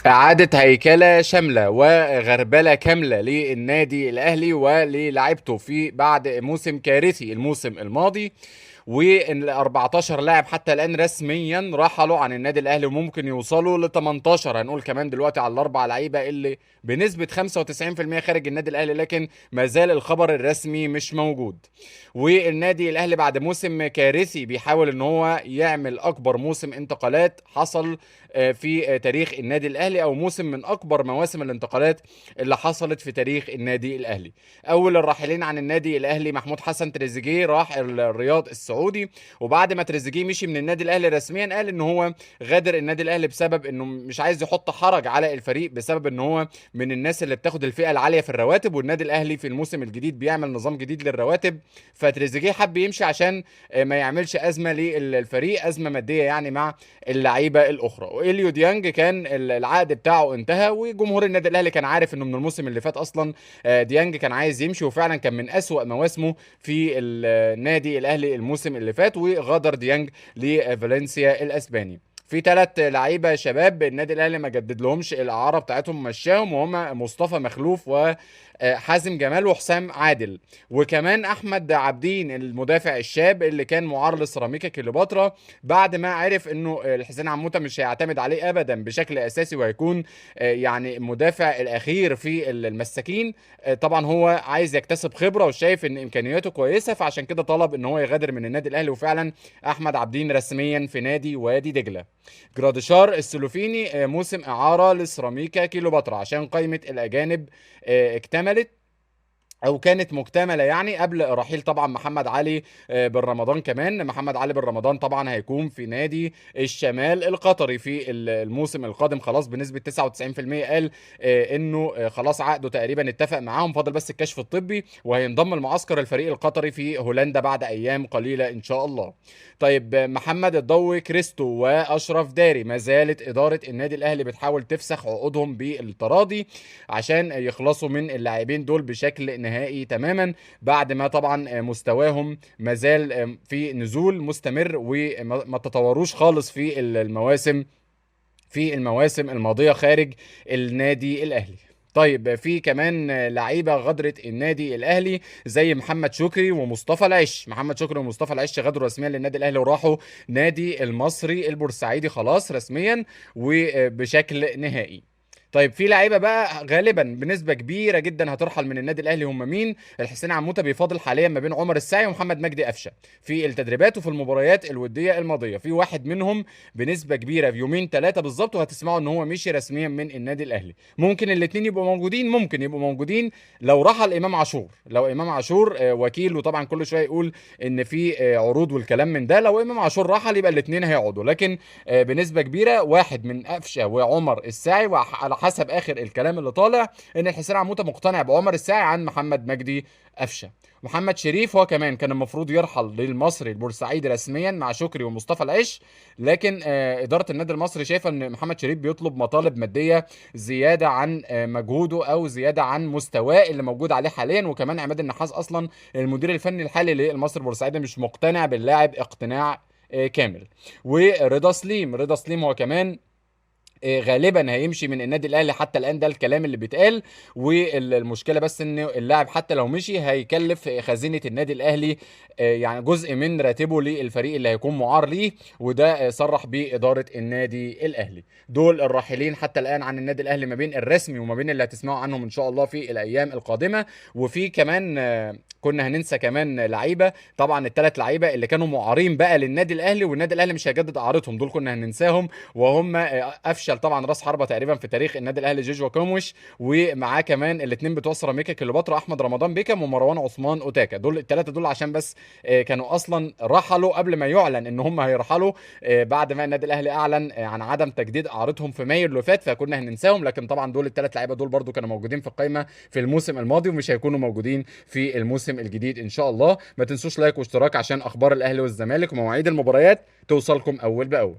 إعادة هيكلة شاملة وغربلة كاملة للنادي الأهلي وللاعيبته في بعد موسم كارثي الموسم الماضي. وال 14 لاعب حتى الآن رسميا رحلوا عن النادي الأهلي وممكن يوصلوا ل 18. هنقول كمان دلوقتي على الأربع لعيبة اللي بنسبة 95% خارج النادي الأهلي، لكن ما زال الخبر الرسمي مش موجود. والنادي الأهلي بعد موسم كارثي بيحاول إن هو يعمل أكبر موسم انتقالات حصل في تاريخ النادي الاهلي، او موسم من اكبر مواسم الانتقالات اللي حصلت في تاريخ النادي الاهلي. اول الراحلين عن النادي الاهلي محمود حسن تريزيجيه راح الرياض السعودي. وبعد ما تريزيجيه مشي من النادي الاهلي رسميا قال ان هو غادر النادي الاهلي بسبب انه مش عايز يحط حرج على الفريق، بسبب ان هو من الناس اللي بتاخد الفئة العالية في الرواتب، والنادي الاهلي في الموسم الجديد بيعمل نظام جديد للرواتب. فتريزيجيه حب يمشي عشان ما يعملش ازمة للفريق، ازمة مادية يعني مع اللعيبه الاخرى. واليو ديانج كان العقد بتاعه انتهى، وجمهور النادي الاهلي كان عارف انه من الموسم اللي فات اصلا ديانج كان عايز يمشي، وفعلا كان من اسوأ مواسمه في النادي الاهلي الموسم اللي فات، وغادر ديانج لفالنسيا الاسباني. في ثلاث لعيبه شباب النادي الاهلي ما جدد لهمش الاعاره بتاعتهم، مشاهم، وهم مصطفى مخلوف وحازم جمال وحسام عادل. وكمان احمد عابدين المدافع الشاب اللي كان معار لسيراميكا كليوباترا، بعد ما عرف انه الحسين عموته مش هيعتمد عليه ابدا بشكل اساسي، وهيكون يعني المدافع الاخير في المساكين. طبعا هو عايز يكتسب خبره وشايف ان امكانياته كويسه، فعشان كده طلب ان هو يغادر من النادي الاهلي. وفعلا احمد عابدين رسميا في نادي وادي دجله. جراديشار السلوفيني موسم اعاره لسيراميكا كيلوباترا عشان قائمه الاجانب اكتملت او كانت مكتمله يعني قبل رحيل طبعا محمد علي بن رمضان. كمان محمد علي بن رمضان طبعا هيكون في نادي الشمال القطري في الموسم القادم خلاص بنسبه 99%. قال انه خلاص عقده تقريبا اتفق معاهم، فاضل بس الكشف الطبي، وهينضم المعسكر الفريق القطري في هولندا بعد ايام قليله ان شاء الله. طيب محمد الضوي كريستو واشرف داري، ما زالت اداره النادي الاهلي بتحاول تفسخ عقودهم بالتراضي عشان يخلصوا من اللاعبين دول بشكل نهائي تماما، بعد ما طبعا مستواهم مازال في نزول مستمر وما تطوروش خالص في المواسم الماضية خارج النادي الأهلي. طيب في كمان لعيبه غدرت النادي الاهلي زي محمد شكري ومصطفى العش. محمد شكري ومصطفى العش غدروا رسميا للنادي الاهلي وراحوا نادي المصري البورسعيدي خلاص رسميا وبشكل نهائي. طيب في لعيبه بقى غالبا بنسبه كبيره جدا هترحل من النادي الاهلي، هم مين؟ الحسين عموته بيفاضل حاليا ما بين عمر السعي ومحمد مجدي قفشه في التدريبات وفي المباريات الوديه الماضيه. في واحد منهم بنسبه كبيره في يومين ثلاثه بالظبط وهتسمعوا ان هو مشي رسميا من النادي الاهلي. ممكن الاثنين يبقوا موجودين، ممكن يبقوا موجودين لو رحل امام عاشور. لو امام عاشور وكيل، وطبعا كل شويه يقول ان في عروض والكلام من ده، لو امام عاشور رحل يبقى الاثنين هيقعدوا، لكن بنسبه كبيره واحد من قفشه وعمر الساعي، وعلى حسب اخر الكلام اللي طالع ان الحسين عموته مقتنع بعمر الساعي عن محمد مجدي قفشه. محمد شريف هو كمان كان المفروض يرحل للمصري البورسعيدي رسميا مع شكري ومصطفى العش، لكن اداره النادي المصري شايفه ان محمد شريف بيطلب مطالب ماديه زياده عن مجهوده او زياده عن مستواه اللي موجود عليه حاليا. وكمان عماد النحاس اصلا المدير الفني الحالي للمصري البورسعيدي مش مقتنع باللاعب اقتناع كامل. رضا سليم هو كمان غالبا هيمشي من النادي الاهلي حتى الان، ده الكلام اللي بيتقال. والمشكله بس ان اللاعب حتى لو مشي هيكلف خزينه النادي الاهلي يعني جزء من راتبه للفريق اللي هيكون معار ليه، وده صرح بيه اداره النادي الاهلي. دول الراحلين حتى الان عن النادي الاهلي ما بين الرسمي وما بين اللي هتسمعوا عنهم ان شاء الله في الايام القادمه. وفي كمان كنا هننسى كمان لعيبه، طبعا الثلاث لعيبه اللي كانوا معارين بقى للنادي الاهلي والنادي الاهلي مش هيجدد اعارتهم، دول كنا هننساهم، وهم افشل طبعا راس حربه تقريبا في تاريخ النادي الاهلي جيجوا كوموش، ومعاه كمان الاثنين بتوع سيراميكا كليوباترا احمد رمضان بيكم ومروان عثمان اوتاكا. دول الثلاثه دول عشان بس كانوا اصلا رحلوا قبل ما يعلن ان هم هيرحلوا، بعد ما النادي الاهلي اعلن عن عدم تجديد اعارتهم في مايو اللي فات، فكنا هننساهم. لكن طبعا دول الثلاث لعيبه دول برضو كانوا موجودين في القائمه في الموسم الماضي ومش هيكونوا موجودين في الموسم الجديد ان شاء الله. ما تنسوش لايك واشتراك عشان اخبار الاهلي والزمالك ومواعيد المباريات توصلكم اول باول.